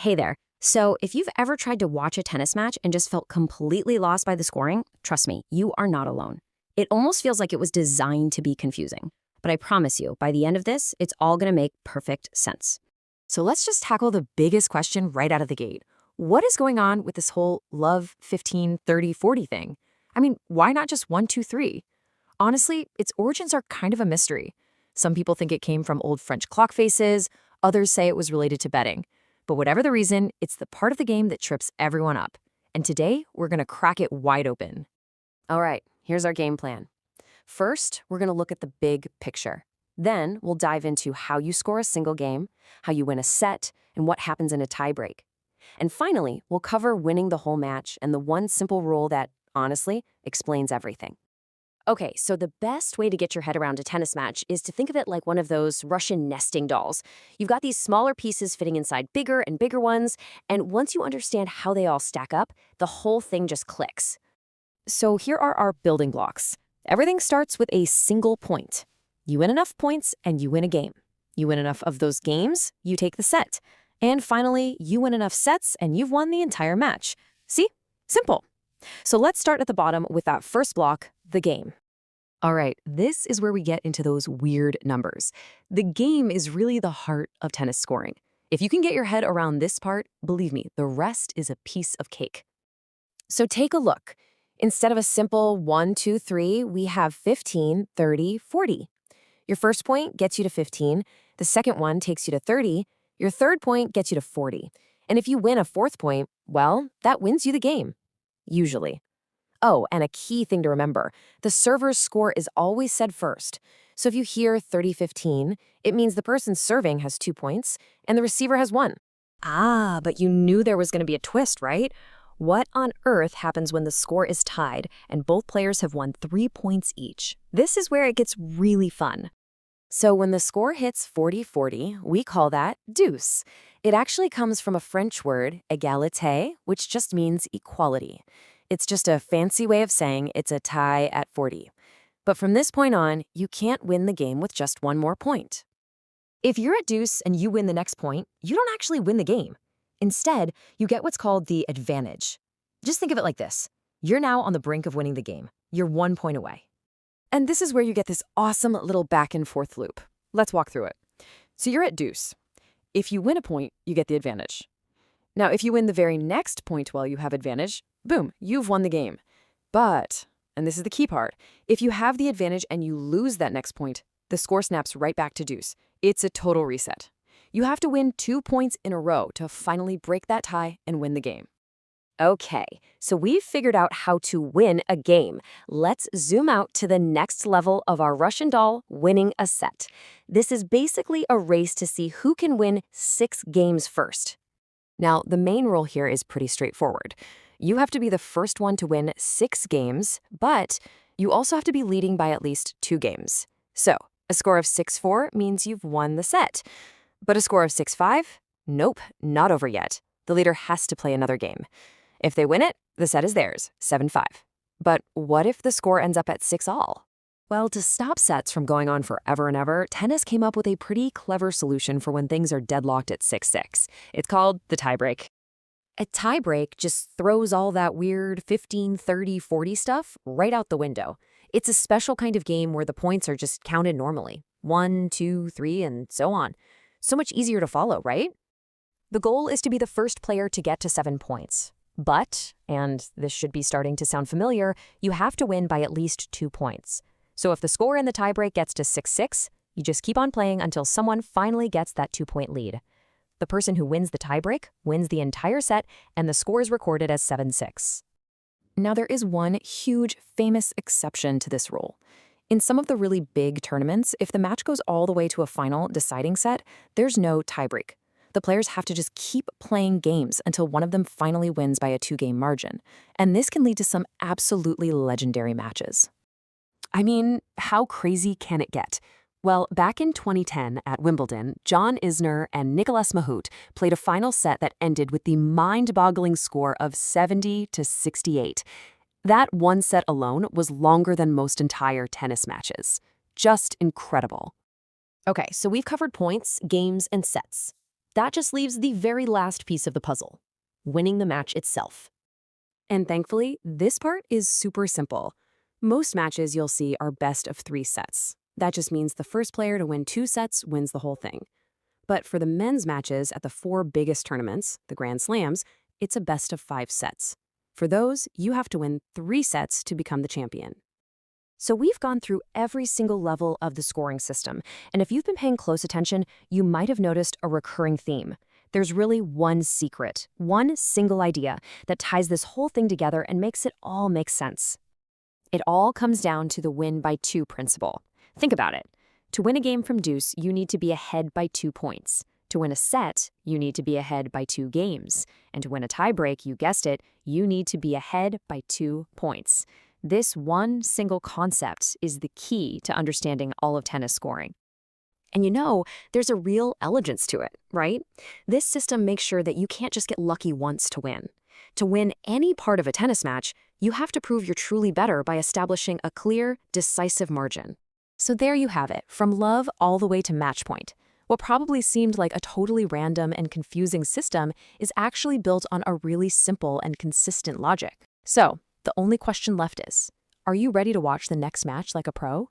Hey there. So, if you've ever tried to watch a tennis match and just felt completely lost by the scoring, trust me, you are not alone. It almost feels like it was designed to be confusing. But I promise you, by the end of this, it's all going to make perfect sense. So, let's just tackle the biggest question right out of the gate. What is going on with this whole love 15, 30, 40 thing? I mean, why not just 1, 2, 3? Honestly, its origins are kind of a mystery. Some people think it came from old French clock faces, others say it was related to betting. But whatever the reason, it's the part of the game that trips everyone up. And today, we're going to crack it wide open. All right, here's our game plan. First, we're going to look at the big picture. Then, we'll dive into how you score a single game, how you win a set, and what happens in a tiebreak. And finally, we'll cover winning the whole match and the one simple rule that, honestly, explains everything. Okay, so the best way to get your head around a tennis match is to think of it like one of those Russian nesting dolls. You've got these smaller pieces fitting inside bigger and bigger ones, and once you understand how they all stack up, the whole thing just clicks. So here are our building blocks. Everything starts with a single point. You win enough points and you win a game. You win enough of those games, you take the set. And finally, you win enough sets and you've won the entire match. See? Simple. So let's start at the bottom with that first block, the game. All right, this is where we get into those weird numbers. The game is really the heart of tennis scoring. If you can get your head around this part, believe me, the rest is a piece of cake. So take a look. Instead of a simple 1, 2, 3, we have 15, 30, 40. Your first point gets you to 15. The second one takes you to 30. Your third point gets you to 40. And if you win a fourth point, well, that wins you the game. Usually. Oh, and a key thing to remember, the server's score is always said first. So if you hear 30-15, it means the person serving has 2 points and the receiver has 1. Ah, but you knew there was going to be a twist, right? What on earth happens when the score is tied and both players have won 3 points each? This is where it gets really fun. So when the score hits 40-40, we call that deuce. It actually comes from a French word, égalité, which just means equality. It's just a fancy way of saying it's a tie at 40. But from this point on, you can't win the game with just one more point. If you're at deuce and you win the next point, you don't actually win the game. Instead, you get what's called the advantage. Just think of it like this. You're now on the brink of winning the game. You're 1 point away. And this is where you get this awesome little back and forth loop. Let's walk through it. So you're at deuce. If you win a point, you get the advantage. Now, if you win the very next point while you have advantage, boom, you've won the game. But, and this is the key part, if you have the advantage and you lose that next point, the score snaps right back to deuce. It's a total reset. You have to win 2 points in a row to finally break that tie and win the game. Okay, so we've figured out how to win a game. Let's zoom out to the next level of our Russian doll, winning a set. This is basically a race to see who can win 6 games first. Now, the main rule here is pretty straightforward. You have to be the first one to win 6 games, but you also have to be leading by at least 2 games. So, a score of 6-4 means you've won the set. But a score of 6-5? Nope, not over yet. The leader has to play another game. If they win it, the set is theirs, 7-5. But what if the score ends up at 6-all? Well, to stop sets from going on forever and ever, tennis came up with a pretty clever solution for when things are deadlocked at 6-6. It's called the tiebreak. A tiebreak just throws all that weird 15, 30, 40 stuff right out the window. It's a special kind of game where the points are just counted normally. 1, 2, 3, and so on. So much easier to follow, right? The goal is to be the first player to get to 7 points. But, and this should be starting to sound familiar, you have to win by at least 2 points. So if the score in the tiebreak gets to 6-6, you just keep on playing until someone finally gets that 2-point lead. The person who wins the tiebreak wins the entire set, and the score is recorded as 7-6. Now there is one huge, famous exception to this rule. In some of the really big tournaments, if the match goes all the way to a final deciding set, there's no tiebreak. The players have to just keep playing games until one of them finally wins by a 2-game margin. And this can lead to some absolutely legendary matches. I mean, how crazy can it get? Well, back in 2010 at Wimbledon, John Isner and Nicolas Mahut played a final set that ended with the mind-boggling score of 70-68. That one set alone was longer than most entire tennis matches. Just incredible. Okay, so we've covered points, games, and sets. That just leaves the very last piece of the puzzle, winning the match itself. And thankfully, this part is super simple. Most matches you'll see are best of 3 sets. That just means the first player to win 2 sets wins the whole thing. But for the men's matches at the 4 biggest tournaments, the Grand Slams, it's a best of 5 sets. For those, you have to win 3 sets to become the champion. So we've gone through every single level of the scoring system, and if you've been paying close attention, you might have noticed a recurring theme. There's really one secret, one single idea that ties this whole thing together and makes it all make sense. It all comes down to the win by 2 principle. Think about it. To win a game from deuce, you need to be ahead by 2 points. To win a set, you need to be ahead by 2 games. And to win a tiebreak, you guessed it, you need to be ahead by 2 points. This one single concept is the key to understanding all of tennis scoring. And there's a real elegance to it, right? This system makes sure that you can't just get lucky once to win. To win any part of a tennis match, you have to prove you're truly better by establishing a clear, decisive margin. So there you have it, from love all the way to match point. What probably seemed like a totally random and confusing system is actually built on a really simple and consistent logic. So, the only question left is, are you ready to watch the next match like a pro?